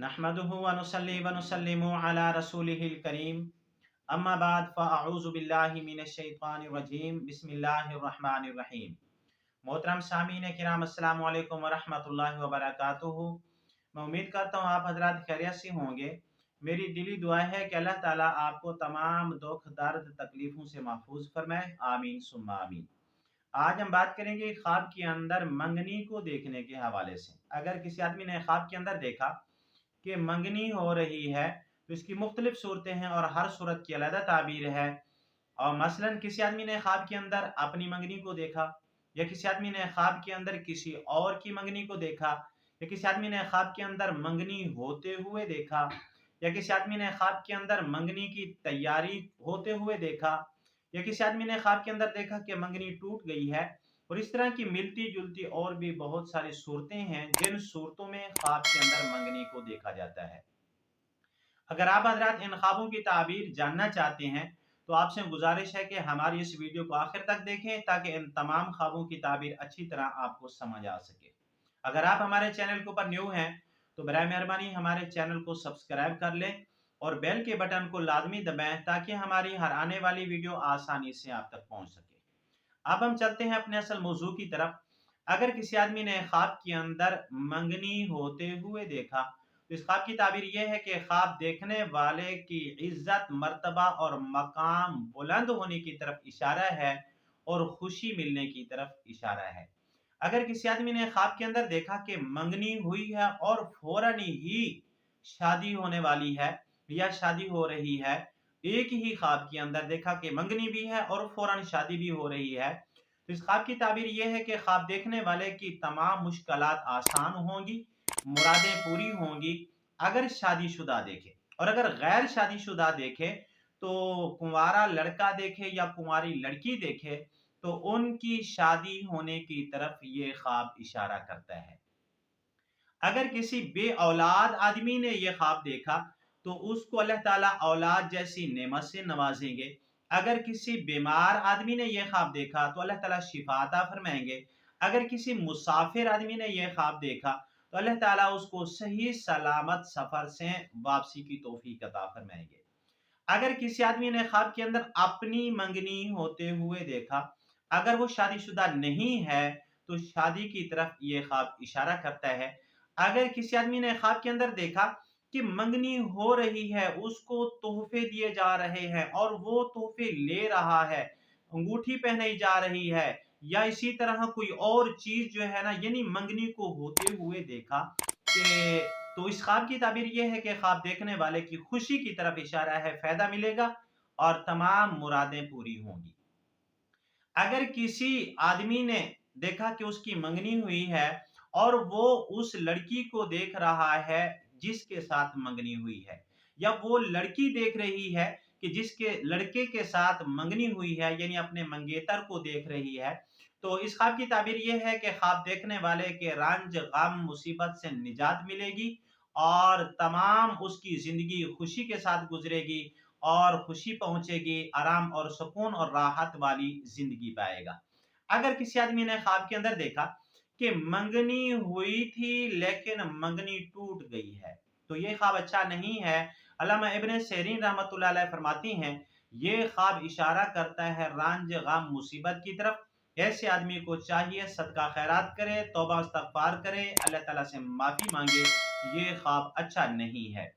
नहमदुहु व नुसल्ली व नुसल्लिमु अला रसूलिहिल करीम अम्मा बाद फ़अऊज़ु बिल्लाहि मिनश शैतानिर रजीम बिस्मिल्लाहिर रहमानिर रहीम। मोहतरम सामीन किराम अस्सलामु अलैकुम व रहमतुल्लाहि व बरकातुहू। मैं उम्मीद करता हूँ आप हजरात खैरियत से होंगे। मेरी दिली दुआ है कि अल्लाह ताला आपको तमाम दुख दर्द तकलीफ़ों से महफूज फरमाए, आमीन सुम्मा आमीन। आज हम बात करेंगे ख्वाब के अंदर मंगनी को देखने के हवाले से। अगर किसी आदमी ने ख्वाब के अंदर देखा कि मंगनी हो रही है तो इसकी मुख्तलिफ सूरतें हैं और हर सूरत की अलग ताबीर है। और मसलन किसी आदमी ने ख्वाब के अंदर अपनी मंगनी को देखा, या किसी आदमी ने ख्वाब के अंदर किसी और की मंगनी को देखा, या किसी आदमी ने ख्वाब के अंदर मंगनी होते हुए देखा, या किसी आदमी ने ख्वाब के अंदर मंगनी की तैयारी होते हुए देखा, या किसी आदमी ने ख्वाब के अंदर देखा कि मंगनी टूट गई है। और इस तरह की मिलती जुलती और भी बहुत सारी सूरतें हैं जिन सूरतों में ख्वाब के अंदर मंगनी को देखा जाता है। अगर आप हजरात इन ख्वाबों की ताबीर जानना चाहते हैं तो आपसे गुजारिश है कि हमारी इस वीडियो को आखिर तक देखें ताकि इन तमाम ख्वाबों की ताबीर अच्छी तरह आपको समझ आ सके। अगर आप हमारे चैनल के ऊपर न्यू हैं तो बराए मेहरबानी हमारे चैनल को सब्सक्राइब कर लें और बेल के बटन को लाजमी दबाएं ताकि हमारी हर आने वाली वीडियो आसानी से आप तक पहुंच सके। अब हम चलते हैं अपने असल मौजू की तरफ। अगर किसी आदमी ने ख्वाब के अंदर मंगनी होते हुए देखा तो इस ख्वाब की ताबीर यह है कि ख्वाब देखने वाले की इज्जत मर्तबा और मकाम बुलंद होने की तरफ इशारा है और खुशी मिलने की तरफ इशारा है। अगर किसी आदमी ने ख्वाब के अंदर देखा कि मंगनी हुई है और फौरन ही शादी होने वाली है या शादी हो रही है, एक ही ख्वाब के अंदर देखा कि मंगनी भी है और फौरन शादी भी हो रही है, तो इस ख्वाब की ताबीर यह है कि ख्वाब देखने वाले की तमाम मुश्किलात आसान होंगी, मुरादें पूरी होंगी अगर शादीशुदा देखे। और अगर गैर शादीशुदा देखे तो कुंवारा लड़का देखे या कुंवारी लड़की देखे तो उनकी शादी होने की तरफ ये ख्वाब इशारा करता है। अगर किसी बे औलाद आदमी ने यह ख्वाब देखा तो उसको अल्लाह ताला औलाद जैसी नेमत से नवाजेंगे। अगर किसी बीमार आदमी ने यह ख्वाब देखा तो अल्लाह ताला शिफा अता फरमाएंगे। अगर किसी मुसाफिर आदमी ने यह ख्वाब देखा तो अल्लाह ताला उसको सही सलामत सफर से वापसी की तौफीक अता फरमाएंगे। अगर किसी आदमी ने ख्वाब के अंदर अपनी मंगनी होते हुए देखा, अगर वो शादीशुदा नहीं है तो शादी की तरफ ये ख्वाब इशारा करता है। अगर किसी आदमी ने ख्वाब के अंदर देखा कि मंगनी हो रही है, उसको तोहफे दिए जा रहे हैं और वो तोहफे ले रहा है, अंगूठी पहनाई जा रही है या इसी तरह कोई और चीज जो है ना, यानी मंगनी को होते हुए देखा कि तो इस ख्वाब की ताबीर ये है कि ख्वाब देखने वाले की खुशी की तरफ इशारा है, फायदा मिलेगा और तमाम मुरादें पूरी होंगी। अगर किसी आदमी ने देखा कि उसकी मंगनी हुई है और वो उस लड़की को देख रहा है जिसके साथ मंगनी हुई है, या वो लड़की देख रही है कि जिसके लड़के के साथ मंगनी हुई है, यानी अपने मंगेतर को देख रही है, तो इस ख्वाब की ताबीर यह है कि ख्वाब देखने वाले के रंज गम मुसीबत से निजात मिलेगी और तमाम उसकी जिंदगी खुशी के साथ गुजरेगी और खुशी पहुंचेगी, आराम और सुकून और राहत वाली जिंदगी पाएगा। अगर किसी आदमी ने ख्वाब के अंदर देखा कि मंगनी हुई थी लेकिन मंगनी टूट गई है तो ये ख्वाब अच्छा नहीं है। अल्लामा इब्न सीरीन रहमतुल्लाह अलैह फरमाती हैं ये ख्वाब इशारा करता है रंज गम मुसीबत की तरफ। ऐसे आदमी को चाहिए सदका खैरात करे, तौबा इस्तगफार करे, अल्लाह ताला से माफी मांगे। ये ख्वाब अच्छा नहीं है।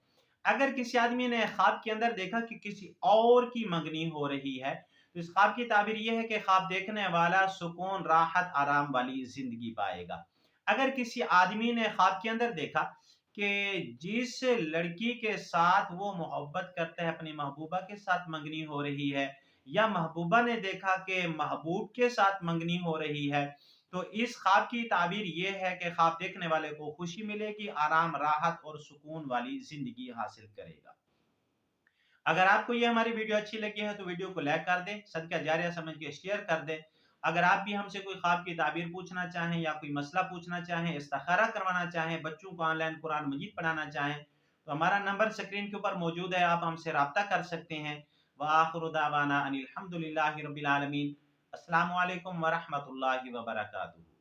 अगर किसी आदमी ने ख्वाब के अंदर देखा कि किसी और की मंगनी हो रही है तो इस ख्वाब की ताबीर यह है कि ख्वाब देखने वाला सुकून राहत आराम वाली जिंदगी पाएगा। अगर किसी आदमी ने ख्वाब के अंदर देखा कि जिस लड़की के साथ वो मोहब्बत करता है अपनी महबूबा के साथ मंगनी हो रही है, या महबूबा ने देखा कि महबूब के साथ मंगनी हो रही है, तो इस ख्वाब की ताबीर ये है कि ख्वाब देखने वाले को खुशी मिलेगी, आराम राहत और सुकून वाली जिंदगी हासिल करेगा। अगर आपको ये हमारी वीडियो अच्छी लगी है तो वीडियो को लाइक कर दें, सदका जारिया समझ के शेयर कर दें। अगर आप भी हमसे कोई ख्वाब की ताबीर पूछना चाहें या कोई मसला पूछना चाहें, इस्तिखारा करवाना चाहें, बच्चों को ऑनलाइन कुरान मजीद पढ़ाना चाहें तो हमारा नंबर स्क्रीन के ऊपर मौजूद है, आप हमसे राब्ता कर सकते हैं। व आखिरु दावाना अनिल हम्दुलिल्लाहि रब्बिल आलमीन। अस्सलामु अलैकुम व रहमतुल्लाहि व बरकातुहू।